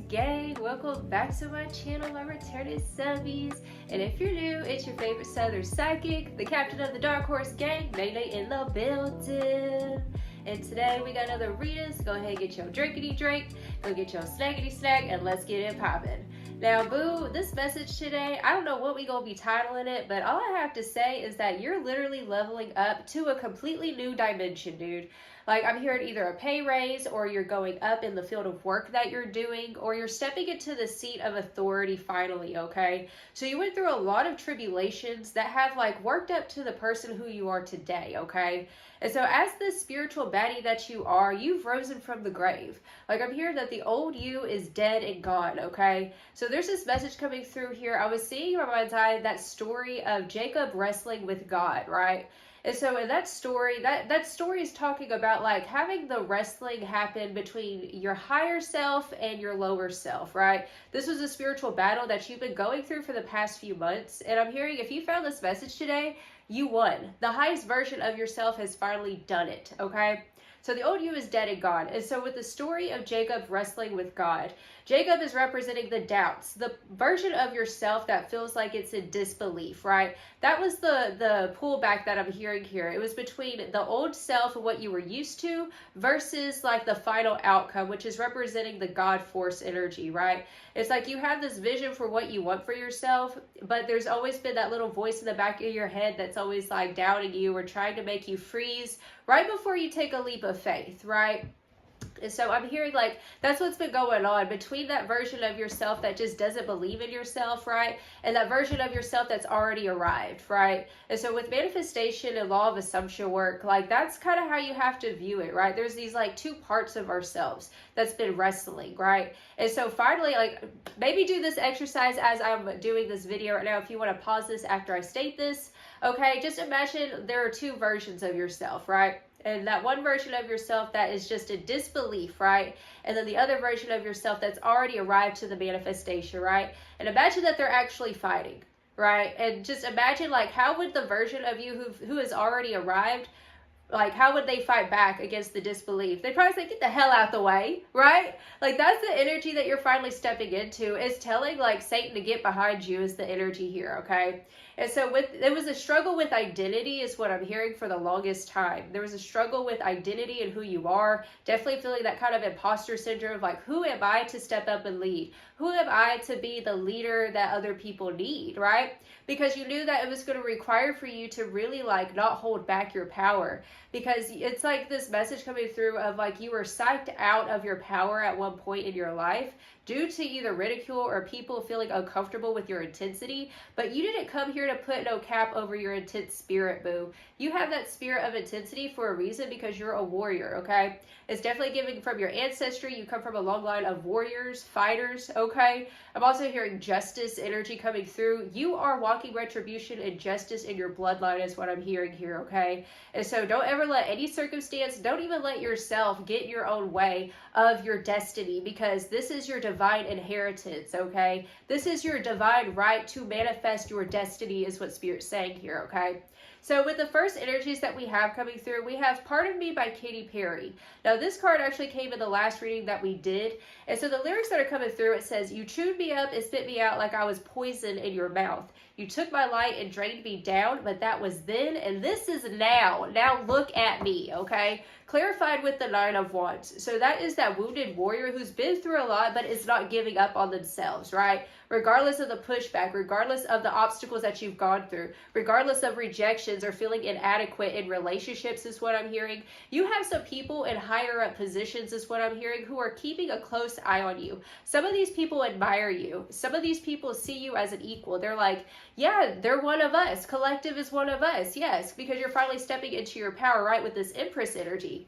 Gang, welcome back to my channel, my returned subbies. And if you're new, it's your favorite Southern psychic, the captain of the Dark Horse Gang, Nene in the building. And today we got another reading, so go ahead and get your drinkity drink, go get your snackity snack, and let's get it popping. Now, boo, this message today, I don't know what we gonna be titling it, but all I have to say is that you're literally leveling up to a completely new dimension, dude. Like, I'm hearing either a pay raise, or you're going up in the field of work that you're doing, or you're stepping into the seat of authority finally, okay? So you went through a lot of tribulations that have, like, worked up to the person who you are today, okay? And so as the spiritual baddie that you are, you've risen from the grave. Like, I'm hearing that the old you is dead and gone, okay? So there's this message coming through here. I was seeing in my mind's eye that story of Jacob wrestling with God, right? And so in that story, that story is talking about, like, having the wrestling happen between your higher self and your lower self, right? This was a spiritual battle that you've been going through for the past few months. And I'm hearing, if you found this message today, you won. The highest version of yourself has finally done it, okay? So the old you is dead and gone. And so with the story of Jacob wrestling with God, Jacob is representing the doubts, the version of yourself that feels like it's in disbelief, right? That was the pullback that I'm hearing here. It was between the old self and what you were used to versus like the final outcome, which is representing the God force energy, right? It's like you have this vision for what you want for yourself, but there's always been that little voice in the back of your head that's always like doubting you or trying to make you freeze right before you take a leap of faith, right? And so I'm hearing, like, that's what's been going on between that version of yourself that just doesn't believe in yourself, right? And that version of yourself that's already arrived, right? And so with manifestation and law of assumption work, like, that's kind of how you have to view it, right? There's these, like, two parts of ourselves that's been wrestling, right? And so finally, like, maybe do this exercise as I'm doing this video right now. If you want to pause this after I state this, okay? Just imagine there are two versions of yourself, right? And that one version of yourself that is just a disbelief, right? And then the other version of yourself that's already arrived to the manifestation, right? And imagine that they're actually fighting, right? And just imagine, like, how would the version of you who has already arrived, like, how would they fight back against the disbelief? They'd probably say, get the hell out the way, right? Like, that's the energy that you're finally stepping into, is telling, like, Satan to get behind you is the energy here, okay? And so there was a struggle with identity is what I'm hearing for the longest time. There was a struggle with identity and who you are. Definitely feeling that kind of imposter syndrome of, like, who am I to step up and lead? Who am I to be the leader that other people need, right? Because you knew that it was going to require for you to really, like, not hold back your power. Because it's like this message coming through of, like, you were psyched out of your power at one point in your life due to either ridicule or people feeling uncomfortable with your intensity. But you didn't come here to put no cap over your intense spirit, boo. You have that spirit of intensity for a reason, because you're a warrior, okay? It's definitely giving from your ancestry. You come from a long line of warriors, fighters, okay? I'm also hearing justice energy coming through. You are walking retribution and justice in your bloodline is what I'm hearing here, okay? And so don't ever let any circumstance, don't even let yourself get in your own way of your destiny, because this is your divine inheritance, okay? This is your divine right to manifest your destiny is what Spirit's saying here, okay? So with the first energies that we have coming through, we have Part of Me by Katy Perry. Now this card actually came in the last reading that we did. And so the lyrics that are coming through, it says, you chewed me up and spit me out like I was poison in your mouth. You took my light and drained me down, but that was then, and this is now. Now look at me, okay? Clarified with the Nine of Wands. So that is that wounded warrior who's been through a lot, but is not giving up on themselves, right? Regardless of the pushback, regardless of the obstacles that you've gone through, regardless of rejections or feeling inadequate in relationships is what I'm hearing. You have some people in higher up positions is what I'm hearing who are keeping a close eye on you. Some of these people admire you. Some of these people see you as an equal. They're like, yeah, they're one of us. Collective is one of us. Yes, because you're finally stepping into your power, right, with this Empress energy.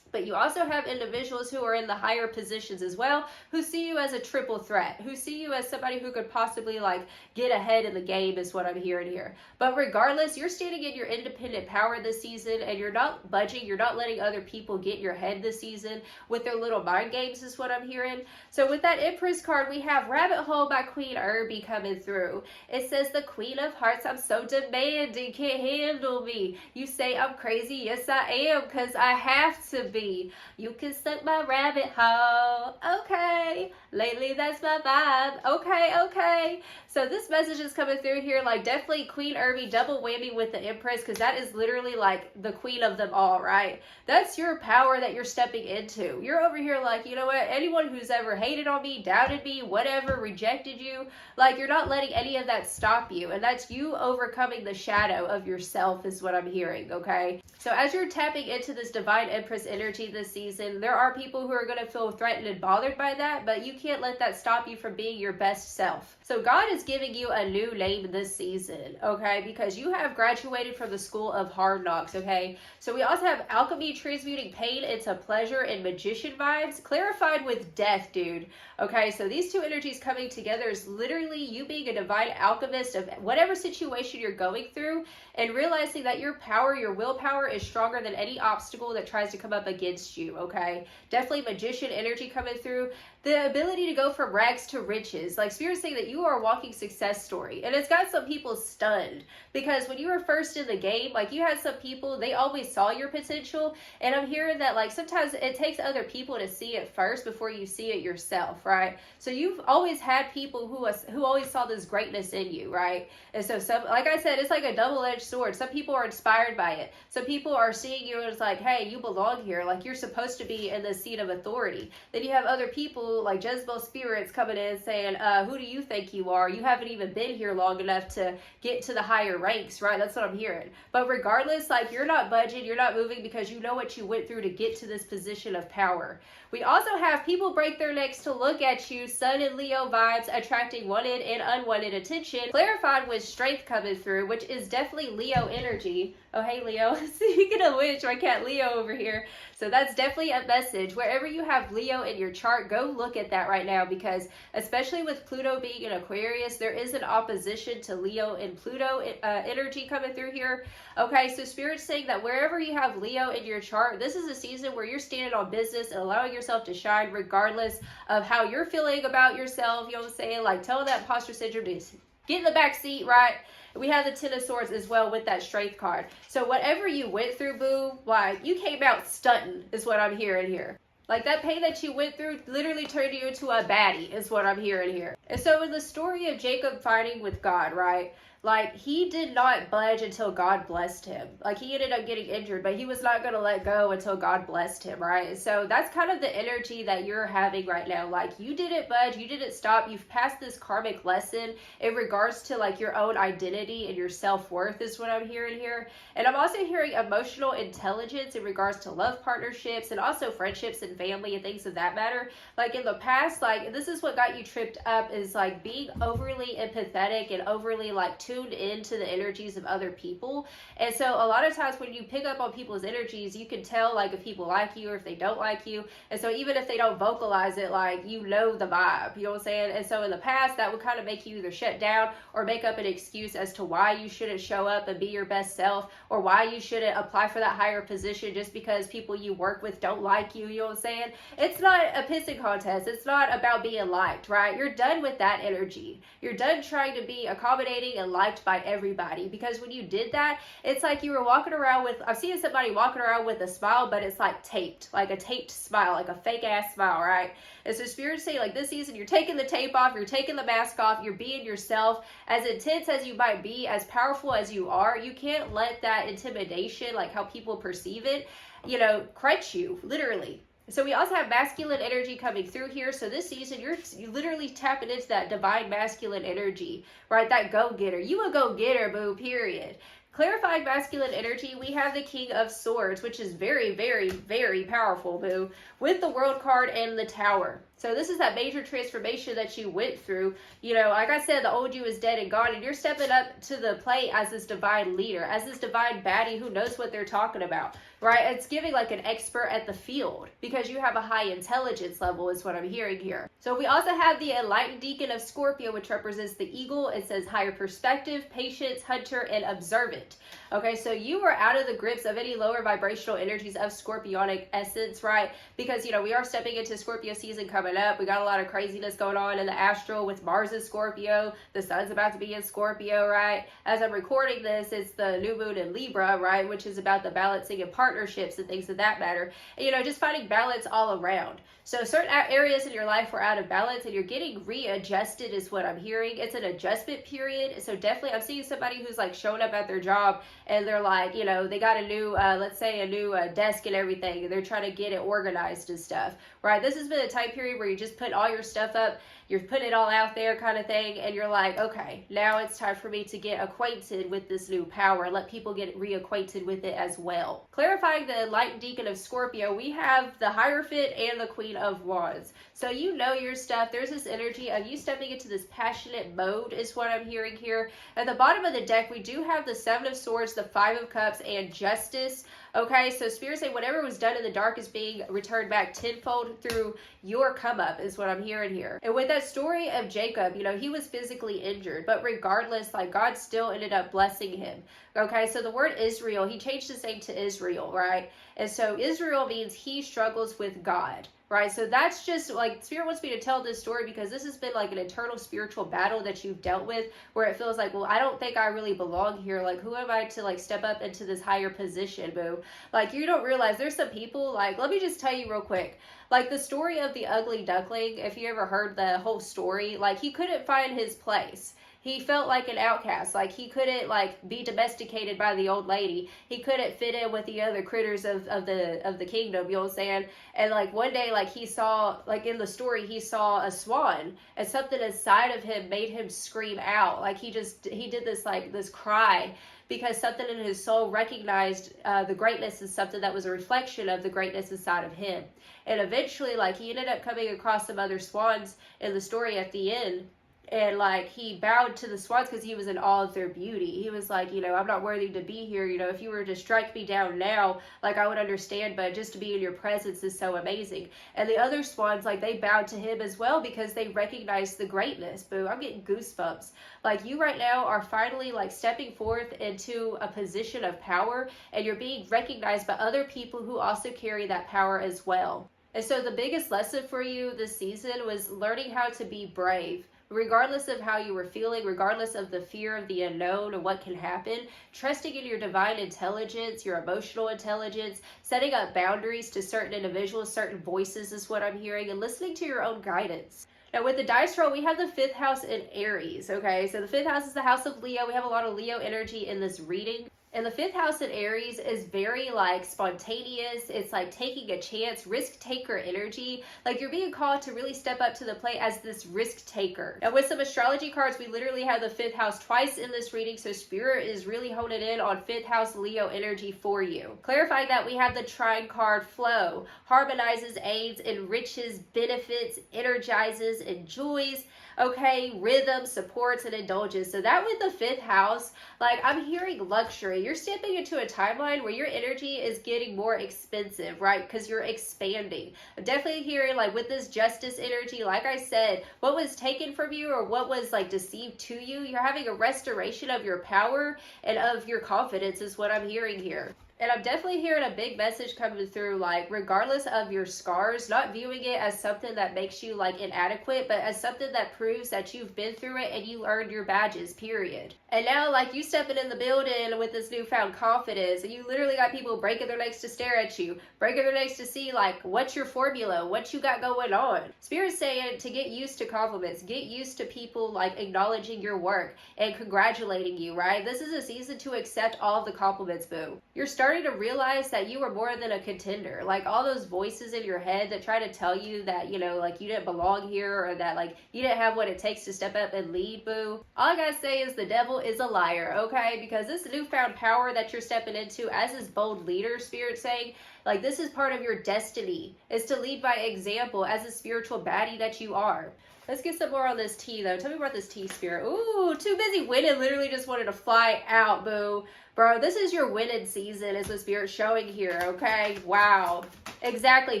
But you also have individuals who are in the higher positions as well, who see you as a triple threat, who see you as somebody who could possibly like get ahead in the game is what I'm hearing here. But regardless, you're standing in your independent power this season, and you're not budging, you're not letting other people get your head this season with their little mind games is what I'm hearing. So with that Empress card, we have Rabbit Hole by Queen Irby coming through. It says, the Queen of Hearts, I'm so demanding, can't handle me. You say I'm crazy, yes I am, cause I have to be. You can suck my rabbit hole. Okay. Lately, that's my vibe. Okay. So this message is coming through here, like definitely Queen Irby, double whammy with the Empress, because that is literally like the queen of them all, right? That's your power that you're stepping into. You're over here like, you know what? Anyone who's ever hated on me, doubted me, whatever, rejected you, like you're not letting any of that stop you. And that's you overcoming the shadow of yourself is what I'm hearing, okay? So as you're tapping into this divine Empress energy this season, there are people who are going to feel threatened and bothered by that, but you can't let that stop you from being your best self. So God is giving you a new name this season, okay? Because you have graduated from the school of hard knocks, okay? So we also have alchemy transmuting pain into pleasure and magician vibes, clarified with death, dude. Okay, so these two energies coming together is literally you being a divine alchemist of whatever situation you're going through, and realizing that your power, your willpower is stronger than any obstacle that tries to come up against you, okay? Definitely magician energy coming through. The ability to go from rags to riches. Like Spirit's saying that you are a walking success story. And it's got some people stunned. Because when you were first in the game, like you had some people, they always saw your potential. And I'm hearing that like sometimes it takes other people to see it first before you see it yourself, right? So you've always had people who always saw this greatness in you, right? And so some, like I said, it's like a double-edged sword. Some people are inspired by it. Some people are seeing you and it's like, hey, you belong here. Like you're supposed to be in the seat of authority. Then you have other people like Jezebel spirits coming in saying, who do you think you are? You haven't even been here long enough to get to the higher ranks, right? That's what I'm hearing. But regardless, like you're not budging, you're not moving because you know what you went through to get to this position of power. We also have people break their necks to look at you, Sun and Leo vibes, attracting wanted and unwanted attention, clarified with strength coming through, which is definitely Leo energy. Oh, hey, Leo. Speaking of which, my cat Leo over here. So that's definitely a message. Wherever you have Leo in your chart, go look at that right now, because especially with Pluto being in Aquarius, there is an opposition to Leo and Pluto energy coming through here. Okay, so Spirit's saying that wherever you have Leo in your chart, this is a season where you're standing on business and allowing yourself to shine regardless of how you're feeling about yourself. You know what I'm saying? Like telling that imposter syndrome to get in the back seat, right? We have the Ten of Swords as well with that strength card. So whatever you went through, boo, like you came out stunting is what I'm hearing here. Like that pain that you went through literally turned you into a baddie is what I'm hearing here. And so in the story of Jacob fighting with God, right? Like he did not budge until God blessed him. Like he ended up getting injured, but he was not going to let go until God blessed him, right? So that's kind of the energy that you're having right now. Like you didn't budge, you didn't stop. You've passed this karmic lesson in regards to like your own identity and your self-worth is what I'm hearing here. And I'm also hearing emotional intelligence in regards to love partnerships and also friendships and family and things of that matter. Like in the past, like this is what got you tripped up, is like being overly empathetic and overly like tuned into the energies of other people. And so a lot of times when you pick up on people's energies, you can tell like if people like you or if they don't like you. And so even if they don't vocalize it, like you know the vibe, you know what I'm saying? And so in the past, that would kind of make you either shut down or make up an excuse as to why you shouldn't show up and be your best self, or why you shouldn't apply for that higher position just because people you work with don't like you, you know what I'm saying? It's not a pissing contest. It's not about being liked, right? You're done with that energy. You're done trying to be accommodating and liked by everybody, because when you did that, it's like you were walking around with, I've seen somebody walking around with a smile, but it's like taped, like a taped smile, like a fake ass smile, right? And so Spirit's saying like this season, you're taking the tape off, you're taking the mask off, you're being yourself. As intense as you might be, as powerful as you are, you can't let that intimidation, like how people perceive it, you know, crutch you, literally. So we also have masculine energy coming through here. So this season, you're literally tapping into that divine masculine energy, right? That go-getter. You a go-getter, boo, period. Clarifying masculine energy, we have the King of Swords, which is very, very, very powerful, boo, with the World card and the Tower. So this is that major transformation that you went through. You know, like I said, the old you is dead and gone, and you're stepping up to the plate as this divine leader, as this divine baddie who knows what they're talking about, right? It's giving like an expert at the field because you have a high intelligence level is what I'm hearing here. So we also have the enlightened deacon of Scorpio, which represents the eagle. It says higher perspective, patience, hunter, and observant. Okay, so you are out of the grips of any lower vibrational energies of Scorpionic essence, right? Because, you know, we are stepping into Scorpio season coming up. We got a lot of craziness going on in the astral with Mars in Scorpio. The sun's about to be in Scorpio, right? As I'm recording this, it's the new moon in Libra, right? Which is about the balancing and partnerships and things of that matter. And, you know, just finding balance all around. So certain areas in your life were out of balance and you're getting readjusted is what I'm hearing. It's an adjustment period. So definitely I'm seeing somebody who's like showing up at their job and they're like, you know, they got a new, let's say a new desk and everything. And they're trying to get it organized and stuff, right? This has been a time period where you just put all your stuff up, you're putting it all out there kind of thing. And you're like, okay, now it's time for me to get acquainted with this new power. Let people get reacquainted with it as well. Clarifying the enlightened deacon of Scorpio, we have the Hierophant and the Queen of Wands. So you know your stuff. There's this energy of you stepping into this passionate mode is what I'm hearing here. At the bottom of the deck, we do have the Seven of Swords, the Five of Cups, and Justice. Okay, so Spirit saying whatever was done in the dark is being returned back tenfold through your come up is what I'm hearing here. And with that story of Jacob, you know, he was physically injured, but regardless, like God still ended up blessing him. Okay, so the word Israel, he changed his name to Israel, right? And so Israel means he struggles with God. Right, so that's just like Spirit wants me to tell this story because this has been like an internal spiritual battle that you've dealt with where it feels like, well, I don't think I really belong here. Like, who am I to like step up into this higher position, boo? Like, you don't realize there's some people, like, let me just tell you real quick. Like the story of the ugly duckling, if you ever heard the whole story, like he couldn't find his place. He felt like an outcast, like he couldn't like be domesticated by the old lady. He couldn't fit in with the other critters of the kingdom, you know what I'm saying? And like one day, like he saw, like in the story, he saw a swan and something inside of him made him scream out. Like he did this like this cry because something in his soul recognized the greatness as something that was a reflection of the greatness inside of him. And eventually, like he ended up coming across some other swans in the story at the end. And like he bowed to the swans because he was in awe of their beauty. He was like, you know, I'm not worthy to be here. You know, if you were to strike me down now, like I would understand, but just to be in your presence is so amazing. And the other swans, like they bowed to him as well because they recognized the greatness. Boo, I'm getting goosebumps. Like you right now are finally like stepping forth into a position of power and you're being recognized by other people who also carry that power as well. And so the biggest lesson for you this season was learning how to be brave. Regardless of how you were feeling, regardless of the fear of the unknown and what can happen, trusting in your divine intelligence, your emotional intelligence, setting up boundaries to certain individuals, certain voices is what I'm hearing, and listening to your own guidance. Now with the dice roll, we have the 5th house in Aries, okay? So the 5th house is the house of Leo. We have a lot of Leo energy in this reading. And the 5th house in Aries is very like spontaneous. It's like taking a chance, risk taker energy. Like you're being called to really step up to the plate as this risk taker. Now with some astrology cards, we literally have the 5th house twice in this reading. So Spirit is really honing in on 5th house Leo energy for you. Clarifying that, we have the trine card flow. Harmonizes, aids, enriches, benefits, energizes, enjoys. Okay, rhythm, supports, and indulges. So that with the 5th house, like I'm hearing luxury. You're stepping into a timeline where your energy is getting more expensive, right? Because you're expanding. I'm definitely hearing like with this justice energy, like I said, what was taken from you or what was like deceived to you, you're having a restoration of your power and of your confidence is what I'm hearing here. And I'm definitely hearing a big message coming through, like, regardless of your scars, not viewing it as something that makes you, like, inadequate, but as something that proves that you've been through it and you earned your badges, period. And now, like, you stepping in the building with this newfound confidence, and you literally got people breaking their necks to stare at you, breaking their necks to see, like, what's your formula, what you got going on. Spirit's saying to get used to compliments, get used to people, like, acknowledging your work and congratulating you, right? This is a season to accept all of the compliments, boo. You're starting starting to realize that you were more than a contender. Like all those voices in your head that try to tell you that, you know, like you didn't belong here or that like you didn't have what it takes to step up and lead, boo. All I gotta say is the devil is a liar, okay? Because this newfound power that you're stepping into as this bold leader, Spirit saying, like this is part of your destiny, is to lead by example as a spiritual baddie that you are. Let's get some more on this tea, though. Tell me about this tea, Spirit. Ooh, too busy winning. Literally just wanted to fly out, boo. Bro, this is your winning season is what Spirit's showing here, okay? Wow. Exactly.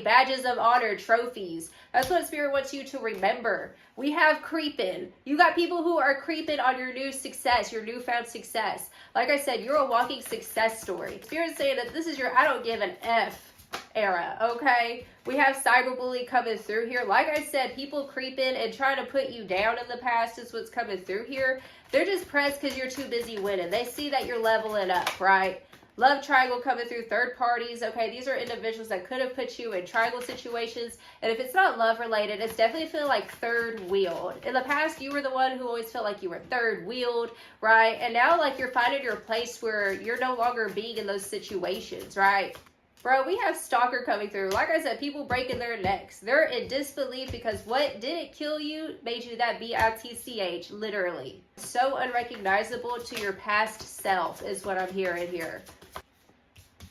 Badges of honor, trophies. That's what Spirit wants you to remember. We have creeping. You got people who are creeping on your new success, your newfound success. Like I said, you're a walking success story. Spirit's saying that this is your I don't give an F era, okay? We have cyberbully coming through here. Like I said, people creeping and trying to put you down in the past is what's coming through here. They're just pressed because you're too busy winning. They see that you're leveling up, right? Love triangle coming through, third parties. Okay, these are individuals that could have put you in triangle situations. And if it's not love related, it's definitely feeling like third wheeled. In the past, you were the one who always felt like you were third wheeled, right? And now like you're finding your place where you're no longer being in those situations, right? Bro, we have stalker coming through. Like I said, people breaking their necks. They're in disbelief because what didn't kill you made you that bitch, literally. So unrecognizable to your past self is what I'm hearing here.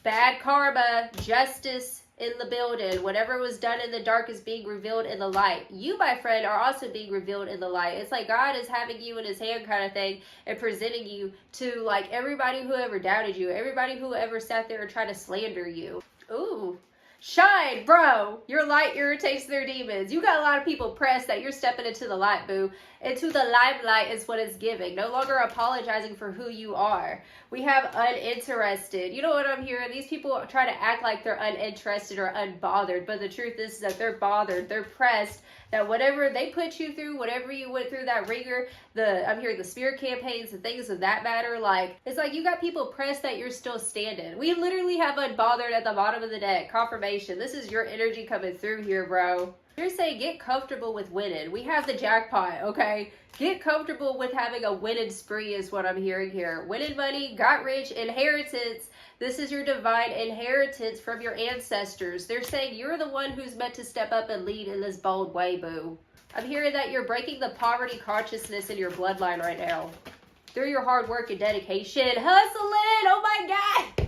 Bad karma, justice in the building. Whatever was done in the dark is being revealed in the light. You, my friend, are also being revealed in the light. It's like God is having you in his hand kind of thing and presenting you to like everybody who ever doubted you, everybody who ever sat there and tried to slander you. Ooh. Shine, bro. Your light irritates their demons. You got a lot of people pressed that you're stepping into the light, boo. Into the limelight is what it's giving. No longer apologizing for who you are. We have uninterested. You know what I'm hearing? These people try to act like they're uninterested or unbothered, but the truth is that they're bothered. They're pressed that whatever they put you through, whatever you went through that ringer, I'm hearing the spirit campaigns, the things of that matter, like, it's like you got people pressed that you're still standing. We literally have unbothered at the bottom of the deck. Confirmation. This is your energy coming through here, bro. You're saying get comfortable with winning. We have the jackpot, okay? Get comfortable with having a winning spree is what I'm hearing here. Winning money, got rich, inheritance. This is your divine inheritance from your ancestors. They're saying you're the one who's meant to step up and lead in this bold way, boo. I'm hearing that you're breaking the poverty consciousness in your bloodline right now. Through your hard work and dedication. Hustling! Oh my God!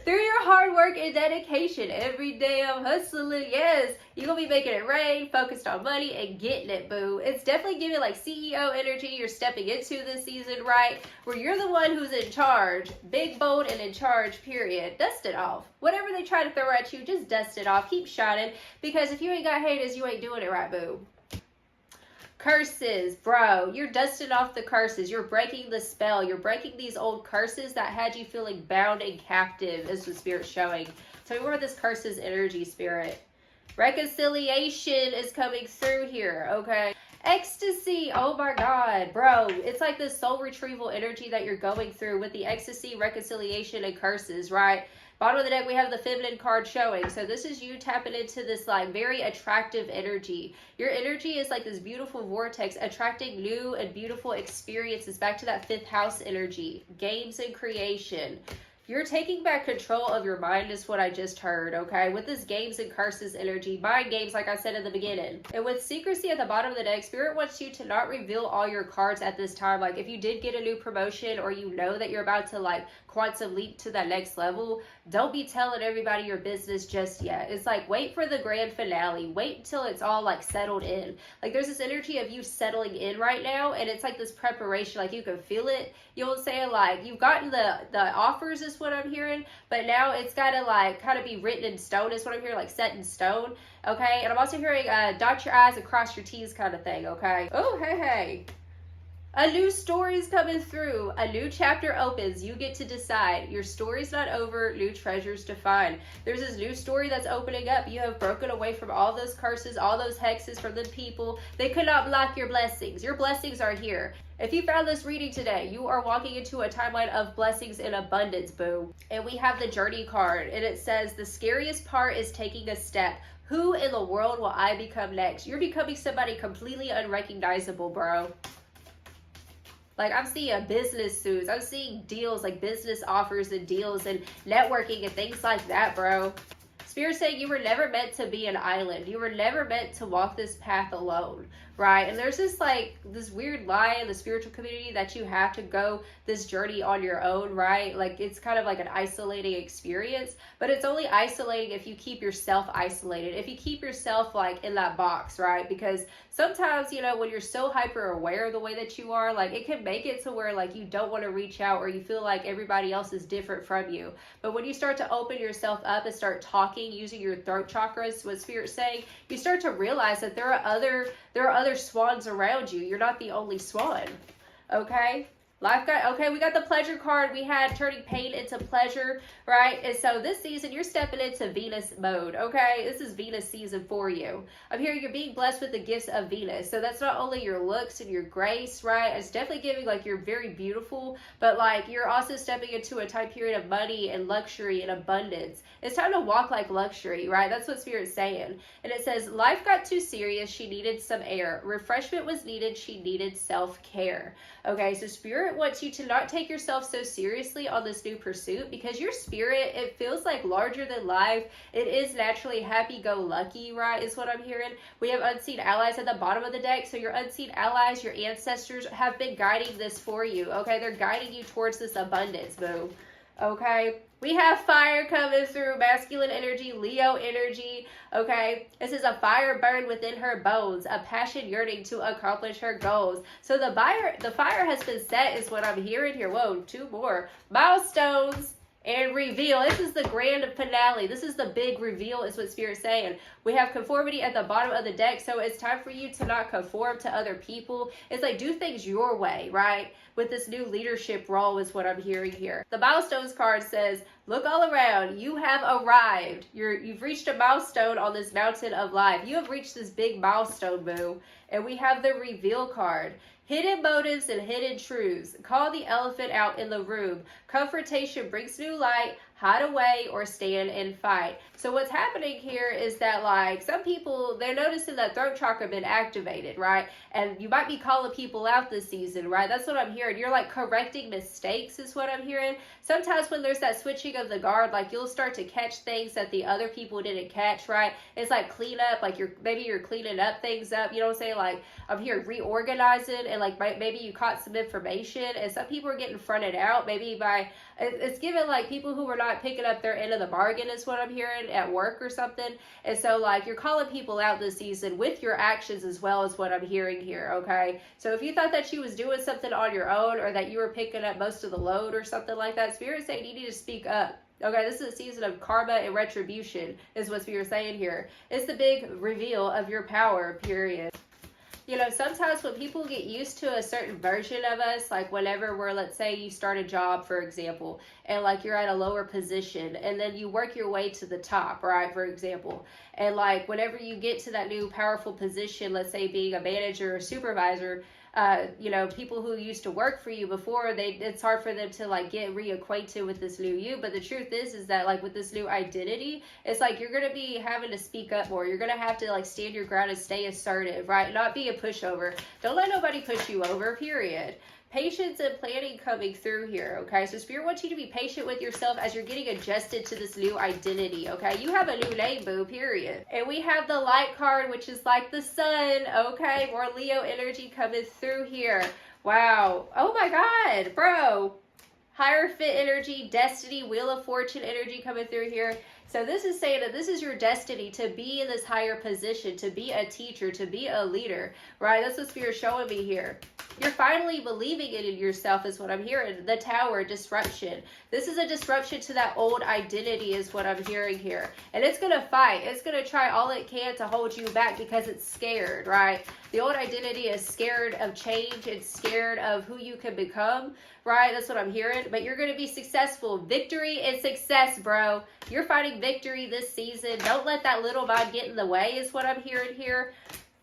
Through your hard work and dedication. Every day I'm hustling. Yes, you're going to be making it rain, focused on money and getting it, boo. It's definitely giving like CEO energy you're stepping into this season, right? Where you're the one who's in charge. Big, bold, and in charge, period. Dust it off. Whatever they try to throw at you, just dust it off. Keep shining. Because if you ain't got haters, you ain't doing it right, boo. Curses, bro. You're dusting off the curses. You're breaking the spell. You're breaking these old curses that had you feeling bound and captive, is the Spirit showing. Tell me where this curses energy, Spirit. Reconciliation is coming through here, okay? Ecstasy. Oh my God, bro. It's like this soul retrieval energy that you're going through with the ecstasy, reconciliation, and curses, right? Bottom of the deck, we have the feminine card showing. So this is you tapping into this like very attractive energy. Your energy is like this beautiful vortex attracting new and beautiful experiences back to that fifth house energy. Games and creation. You're taking back control of your mind is what I just heard, okay? With this games and curses energy, mind games, like I said in the beginning. And with secrecy at the bottom of the deck, Spirit wants you to not reveal all your cards at this time. Like if you did get a new promotion or you know that you're about to like quantum leap to that next level, don't be telling everybody your business just yet. It's like wait for the grand finale. Wait until it's all like settled in. Like there's this energy of you settling in right now, and it's like this preparation. Like you can feel it. You'll say like you've gotten the offers is what I'm hearing, but now it's got to like kind of be written in stone is what I'm hearing, like set in stone, okay? And I'm also hearing dot your I's and cross your T's kind of thing, okay? Oh, hey. A new story's coming through. A new chapter opens. You get to decide. Your story's not over. New treasures to find. There's this new story that's opening up. You have broken away from all those curses, all those hexes from the people. They could not block your blessings. Your blessings are here. If you found this reading today, you are walking into a timeline of blessings in abundance, boo. And we have the journey card, and it says, the scariest part is taking a step. Who in the world will I become next? You're becoming somebody completely unrecognizable, bro. Like, I'm seeing business suits. I'm seeing deals, like business offers and deals and networking and things like that, bro. Spirit saying you were never meant to be an island. You were never meant to walk this path alone, right? And there's this like this weird lie in the spiritual community that you have to go this journey on your own, right? Like it's kind of like an isolating experience, but it's only isolating if you keep yourself isolated, if you keep yourself like in that box, right? Because sometimes, you know, when you're so hyper aware of the way that you are, like it can make it to where like you don't want to reach out or you feel like everybody else is different from you. But when you start to open yourself up and start talking using your throat chakras, what Spirit's saying, you start to realize that there are other swans around you. You're not the only swan. Okay? We got the pleasure card. We had turning pain into pleasure, right? And so this season, you're stepping into Venus mode, okay? This is Venus season for you. I'm hearing you're being blessed with the gifts of Venus. So that's not only your looks and your grace, right? It's definitely giving, like, you're very beautiful, but, like, you're also stepping into a time period of money and luxury and abundance. It's time to walk like luxury, right? That's what Spirit's saying. And it says, life got too serious. She needed some air. Refreshment was needed. She needed self-care. Okay, so Spirit wants you to not take yourself so seriously on this new pursuit because your spirit, it feels like larger than life. It is naturally happy-go-lucky, right, is what I'm hearing. We have unseen allies at the bottom of the deck. So your unseen allies, your ancestors have been guiding this for you, okay? They're guiding you towards this abundance, boo. Okay, we have fire coming through, masculine energy, Leo energy, okay? This is a fire burned within her bones, a passion yearning to accomplish her goals. So the fire has been set is what I'm hearing here. Whoa, two more. Milestones and reveal. This is the grand finale. This is the big reveal is what Spirit's saying. We have conformity at the bottom of the deck, so it's time for you to not conform to other people. It's like do things your way, right? With this new leadership role is what I'm hearing here. The milestones card says, look all around. You have arrived. You've reached a milestone on this mountain of life. You have reached this big milestone, boo. And we have the reveal card. Hidden motives and hidden truths. Call the elephant out in the room. Confrontation brings new light. Hide away or stand and fight. So what's happening here is that like some people, they're noticing that throat chakra been activated, right? And you might be calling people out this season, right? That's what I'm hearing. You're like correcting mistakes is what I'm hearing. Sometimes when there's that switching of the guard, like you'll start to catch things that the other people didn't catch, right? It's like clean up, like maybe you're cleaning up things up, you know what I'm saying? Like I'm here reorganizing and like maybe you caught some information and some people are getting fronted out maybe by, it's given like people who were not picking up their end of the bargain is what I'm hearing at work or something. And so like you're calling people out this season with your actions as well as what I'm hearing here, okay? So if you thought that you was doing something on your own or that you were picking up most of the load or something like that, Spirit's saying you need to speak up. Okay, this is a season of karma and retribution is what Spirit's saying here. It's the big reveal of your power, period. You know, sometimes when people get used to a certain version of us, like whenever we're, let's say you start a job, for example, and like you're at a lower position and then you work your way to the top, right, for example. And like whenever you get to that new powerful position, let's say being a manager or supervisor, you know, people who used to work for you before, it's hard for them to like get reacquainted with this new you. But the truth is that like with this new identity, it's like you're gonna be having to speak up more. You're gonna have to like stand your ground and stay assertive, right? Not be a pushover. Don't let nobody push you over, period. Patience and planning coming through here, okay? So Spirit wants you to be patient with yourself as you're getting adjusted to this new identity, okay? You have a new name, boo, period. And we have the light card, which is like the sun, okay? More Leo energy coming through here. Wow. Oh my God, bro. Higher fit energy, destiny, wheel of fortune energy coming through here. So this is saying that this is your destiny to be in this higher position, to be a teacher, to be a leader, right? That's what Spirit's showing me here. You're finally believing it in yourself is what I'm hearing. The Tower, disruption. This is a disruption to that old identity is what I'm hearing here. And it's going to fight. It's going to try all it can to hold you back because it's scared, right? The old identity is scared of change. It's scared of who you can become, right? That's what I'm hearing. But you're going to be successful. Victory and success, bro. You're fighting victory this season. Don't let that little mind get in the way is what I'm hearing here.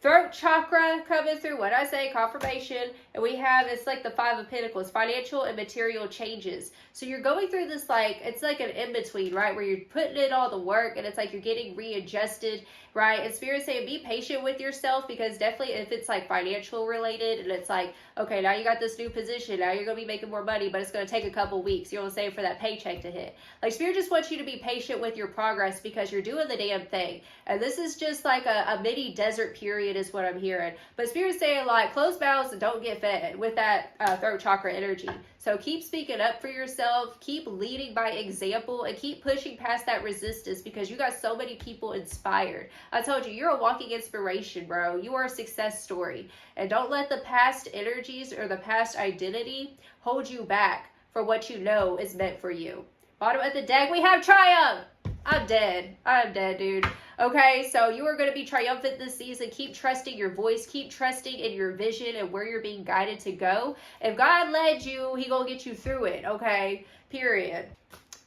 Throat chakra coming through. What I say, confirmation. And we have, it's like the Five of Pentacles, financial and material changes. So you're going through this, like, it's like an in-between, right? Where you're putting in all the work and it's like you're getting readjusted, right? And Spirit's saying be patient with yourself, because definitely if it's like financial related and it's like, okay, now you got this new position, now you're going to be making more money, but it's going to take a couple weeks, you know what I'm saying, for that paycheck to hit. Like, Spirit just wants you to be patient with your progress, because you're doing the damn thing. And this is just like a mini desert period is what I'm hearing. But Spirit's saying, like, close mouths and don't get fed with that throat chakra energy. So keep speaking up for yourself, keep leading by example, and keep pushing past that resistance, because you got so many people inspired. I told you, you're a walking inspiration, bro. You are a success story. And don't let the past energies or the past identity hold you back for what you know is meant for you. Bottom of the deck, we have triumph. I'm dead, dude. Okay, so you are going to be triumphant this season. Keep trusting your voice. Keep trusting in your vision and where you're being guided to go. If God led you, he going to get you through it, okay? Period.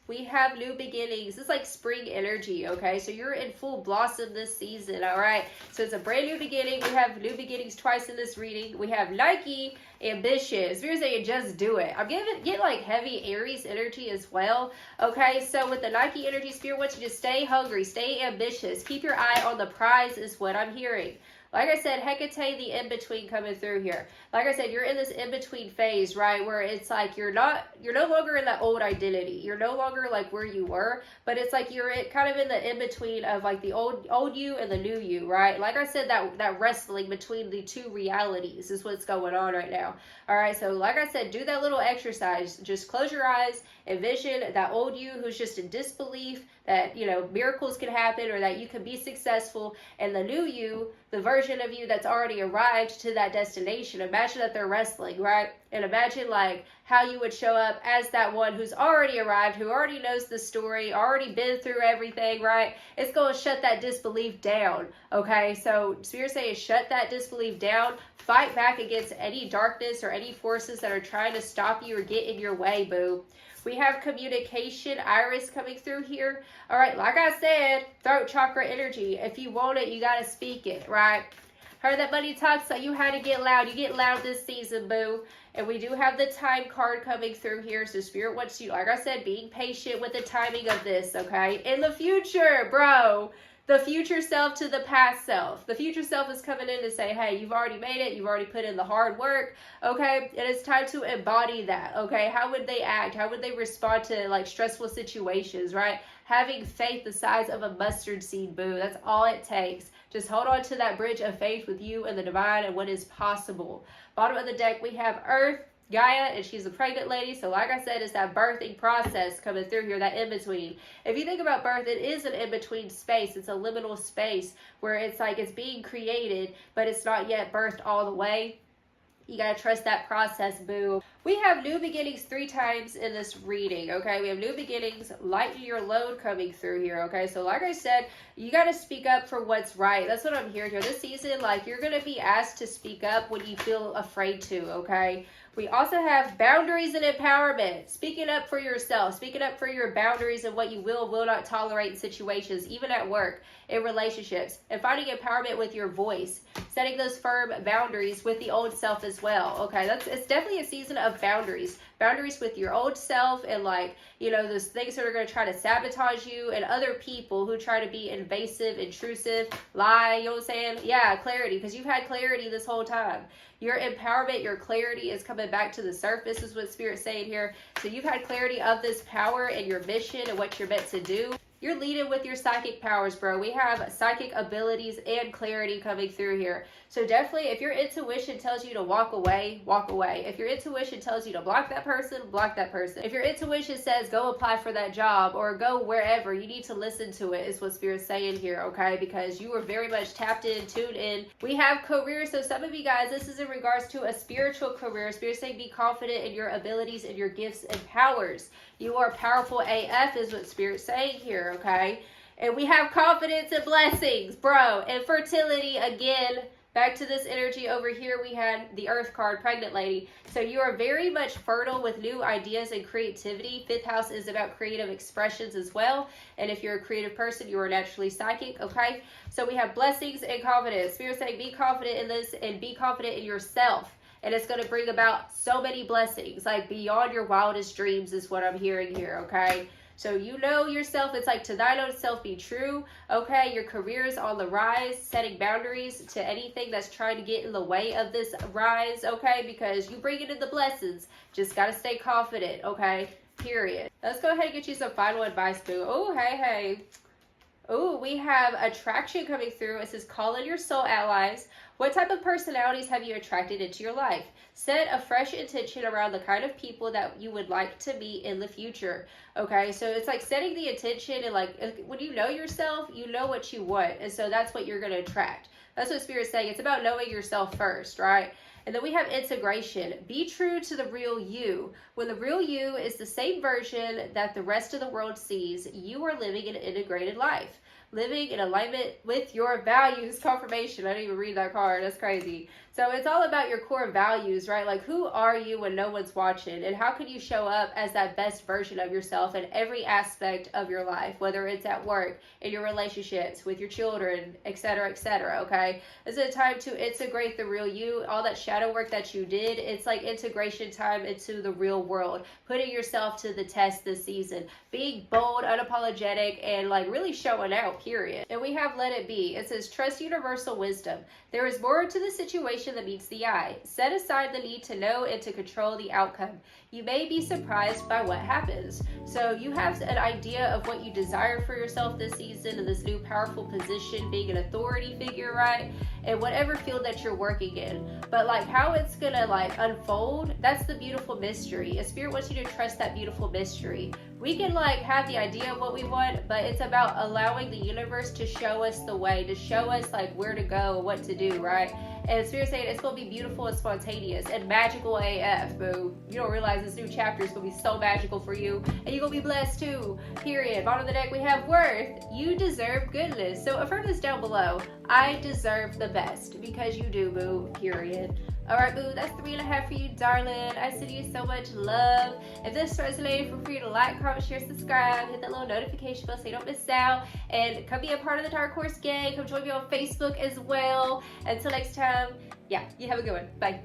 We have new beginnings. It's like spring energy, okay? So you're in full blossom this season, all right? So it's a brand new beginning. We have new beginnings twice in this reading. We have Nike, ambitious. Spirit saying just do it. I'm getting like heavy Aries energy as well, okay? So with the Nike energy, Spirit wants you to stay hungry, stay ambitious. Keep your eye on the prize is what I'm hearing. Like I said, Hecate, the in-between coming through here. Like I said, you're in this in-between phase, right? Where it's like you're no longer in that old identity. You're no longer like where you were, but it's like you're kind of in the in-between of like the old you and the new you, right? Like I said, that wrestling between the two realities is what's going on right now. All right, so like I said, do that little exercise. Just close your eyes, envision that old you who's just in disbelief that, you know, miracles can happen or that you can be successful, and the new you, the version of you that's already arrived to that destination. Imagine that they're wrestling, right? And imagine like how you would show up as that one who's already arrived, who already knows the story, already been through everything, right? It's going to shut that disbelief down, okay? So Spirit saying shut that disbelief down, fight back against any darkness or any forces that are trying to stop you or get in your way, boo. We have communication, Iris coming through here. All right, like I said, throat chakra energy. If you want it, you got to speak it, right? Heard that money talks, so you had to get loud. You get loud this season, boo. And we do have the time card coming through here. So Spirit wants you, like I said, being patient with the timing of this, okay? In the future, bro. The future self to the past self. The future self is coming in to say, hey, you've already made it. You've already put in the hard work, okay? And it's time to embody that, okay? How would they act? How would they respond to, like, stressful situations, right? Having faith the size of a mustard seed, boo. That's all it takes. Just hold on to that bridge of faith with you and the divine and what is possible. Bottom of the deck, we have Earth, Gaia, and she's a pregnant lady. So like I said, it's that birthing process coming through here, that in-between. If you think about birth, it is an in-between space. It's a liminal space where it's like it's being created, but it's not yet birthed all the way. You got to trust that process, boo. We have new beginnings 3 times in this reading, okay? We have new beginnings, lighten your load coming through here, okay? So like I said, you got to speak up for what's right. That's what I'm hearing here. This season, like, you're going to be asked to speak up when you feel afraid to, okay? We also have boundaries and empowerment. Speaking up for yourself, speaking up for your boundaries and what you will not tolerate in situations, even at work, in relationships, and finding empowerment with your voice, setting those firm boundaries with the old self as well. Okay, it's definitely a season of boundaries with your old self, and like, you know, those things that are going to try to sabotage you, and other people who try to be invasive, intrusive, lie, you know what I'm saying? Yeah, clarity, because you've had clarity this whole time. Your empowerment, your clarity is coming back to the surface, is what Spirit's saying here. So you've had clarity of this power and your mission and what you're meant to do. You're leading with your psychic powers, bro. We have psychic abilities and clarity coming through here. So definitely, if your intuition tells you to walk away, walk away. If your intuition tells you to block that person, block that person. If your intuition says go apply for that job or go wherever, you need to listen to it, is what Spirit's saying here, okay? Because you are very much tapped in, tuned in. We have career. So some of you guys, this is in regards to a spiritual career. Spirit's saying be confident in your abilities and your gifts and powers. You are powerful AF, is what Spirit's saying here, okay? And we have confidence and blessings, bro. And fertility again. Back to this energy over here, we had the Earth card, pregnant lady. So you are very much fertile with new ideas and creativity. 5th house is about creative expressions as well. And if you're a creative person, you are naturally psychic, okay? So we have blessings and confidence. Spirit saying be confident in this and be confident in yourself. and it's going to bring about so many blessings, like beyond your wildest dreams is what I'm hearing here, okay? So you know yourself, it's like to thine own self be true, okay? Your career is on the rise, setting boundaries to anything that's trying to get in the way of this rise, okay? Because you bring it in the blessings, just got to stay confident, okay? Period. Let's go ahead and get you some final advice, boo. Oh, hey. Oh, we have attraction coming through. It says call in your soul allies. What type of personalities have you attracted into your life? Set a fresh intention around the kind of people that you would like to meet in the future. Okay, so it's like setting the intention, and like when you know yourself, you know what you want. And so that's what you're going to attract. That's what Spirit's saying. It's about knowing yourself first, right? And then we have integration. Be true to the real you. When the real you is the same version that the rest of the world sees, you are living an integrated life. Living in alignment with your values. Confirmation. I didn't even read that card. That's crazy. So it's all about your core values, right? Like, who are you when no one's watching? And how can you show up as that best version of yourself in every aspect of your life, whether it's at work, in your relationships, with your children, etc., okay? It's a time to integrate the real you. All that shadow work that you did, it's like integration time into the real world. Putting yourself to the test this season. Being bold, unapologetic, and like really showing out, period. And we have let it be. It says trust universal wisdom. There is more to the situation than meets the eye. Set aside the need to know and to control the outcome. You may be surprised by what happens. So you have an idea of what you desire for yourself this season in this new powerful position, being an authority figure, right? In whatever field that you're working in. But like how it's gonna like unfold, that's the beautiful mystery. A Spirit wants you to trust that beautiful mystery. We can like have the idea of what we want, but it's about allowing the universe to show us the way, to show us like where to go, what to do, right? And Spirit saying it's going to be beautiful and spontaneous and magical AF, boo. You don't realize this new chapter is going to be so magical for you, and you're going to be blessed too, period. Bottom of the deck, we have worth. You deserve goodness. So affirm this down below. I deserve the best, because you do, boo, period. Alright, boo, that's 3.5 for you, darling. I send you so much love. If this resonated, feel free to like, comment, share, subscribe, hit that little notification bell so you don't miss out, and come be a part of the Dark Horse gang. Come join me on Facebook as well. Until next time, yeah, you have a good one. Bye.